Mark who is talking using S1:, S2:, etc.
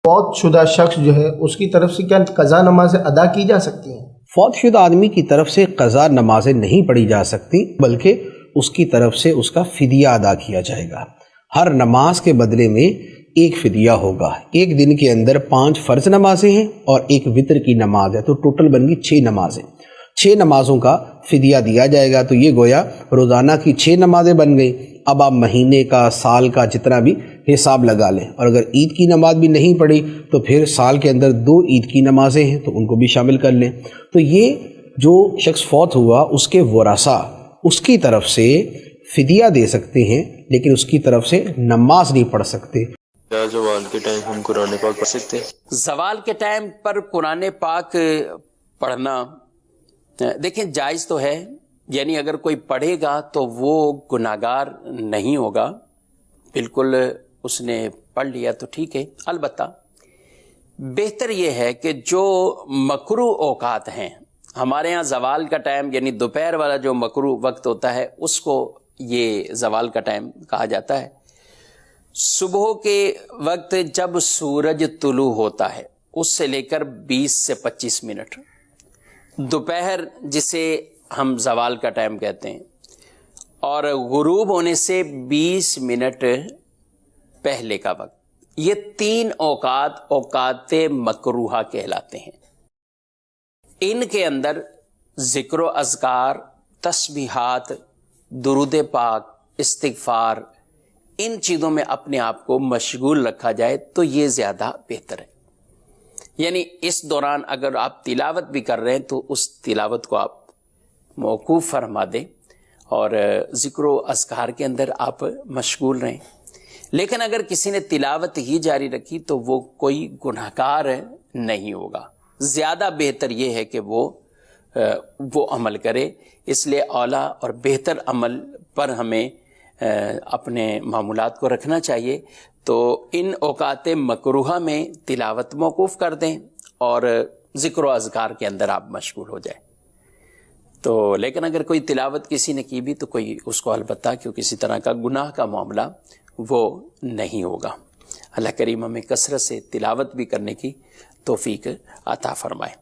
S1: فوت شدہ شخص جو ہے اس کی طرف سے کیا قضا نمازیں ادا کی جا سکتی ہیں؟
S2: فوت شدہ آدمی کی طرف سے قضا نمازیں نہیں پڑھی جا سکتی، بلکہ اس کی طرف سے اس کا فدیہ ادا کیا جائے گا۔ ہر نماز کے بدلے میں ایک فدیہ ہوگا۔ ایک دن کے اندر 5 فرض نمازیں ہیں اور ایک وتر کی نماز ہے، تو ٹوٹل بن گئی 6 نمازیں۔ 6 نمازوں کا فدیہ دیا جائے گا، تو یہ گویا روزانہ کی 6 نمازیں بن گئی۔ اب آپ مہینے کا، سال کا، جتنا بھی حساب لگا لیں، اور اگر عید کی نماز بھی نہیں پڑھی تو پھر سال کے اندر 2 عید کی نمازیں ہیں تو ان کو بھی شامل کر لیں۔ تو یہ جو شخص فوت ہوا اس کے ورثاء اس کی طرف سے فدیہ دے سکتے ہیں، لیکن اس کی طرف سے نماز نہیں پڑھ سکتے۔
S3: کیا زوال کے ٹائم ہم قرآن پاک پڑھ سکتے ہیں؟
S4: زوال کے ٹائم پر قرآن پاک پڑھنا دیکھیں جائز تو ہے، یعنی اگر کوئی پڑھے گا تو وہ گناہگار نہیں ہوگا، بالکل اس نے پڑھ لیا تو ٹھیک ہے۔ البتہ بہتر یہ ہے کہ جو مکروہ اوقات ہیں، ہمارے ہاں زوال کا ٹائم یعنی دوپہر والا جو مکروہ وقت ہوتا ہے اس کو یہ زوال کا ٹائم کہا جاتا ہے۔ صبح کے وقت جب سورج طلوع ہوتا ہے اس سے لے کر 20 سے 25 منٹ، دوپہر جسے ہم زوال کا ٹائم کہتے ہیں، اور غروب ہونے سے 20 منٹ پہلے کا وقت، یہ 3 اوقات مکروہہ کہلاتے ہیں۔ ان کے اندر ذکر و اذکار، تسبیحات، درود پاک، استغفار، ان چیزوں میں اپنے آپ کو مشغول رکھا جائے تو یہ زیادہ بہتر ہے۔ یعنی اس دوران اگر آپ تلاوت بھی کر رہے ہیں تو اس تلاوت کو آپ موقوف فرما دیں اور ذکر و اذکار کے اندر آپ مشغول رہیں۔ لیکن اگر کسی نے تلاوت ہی جاری رکھی تو وہ کوئی گناہگار نہیں ہوگا۔ زیادہ بہتر یہ ہے کہ وہ عمل کرے، اس لیے اولیٰ اور بہتر عمل پر ہمیں اپنے معمولات کو رکھنا چاہیے۔ تو ان اوقات مکروہہ میں تلاوت موقوف کر دیں اور ذکر و اذکار کے اندر آپ مشغول ہو جائیں۔ تو لیکن اگر کوئی تلاوت کسی نے کی بھی تو کوئی اس کو البتہ کہ کسی طرح کا گناہ کا معاملہ وہ نہیں ہوگا۔ اللہ کریم ہمیں کثرت سے تلاوت بھی کرنے کی توفیق عطا فرمائے۔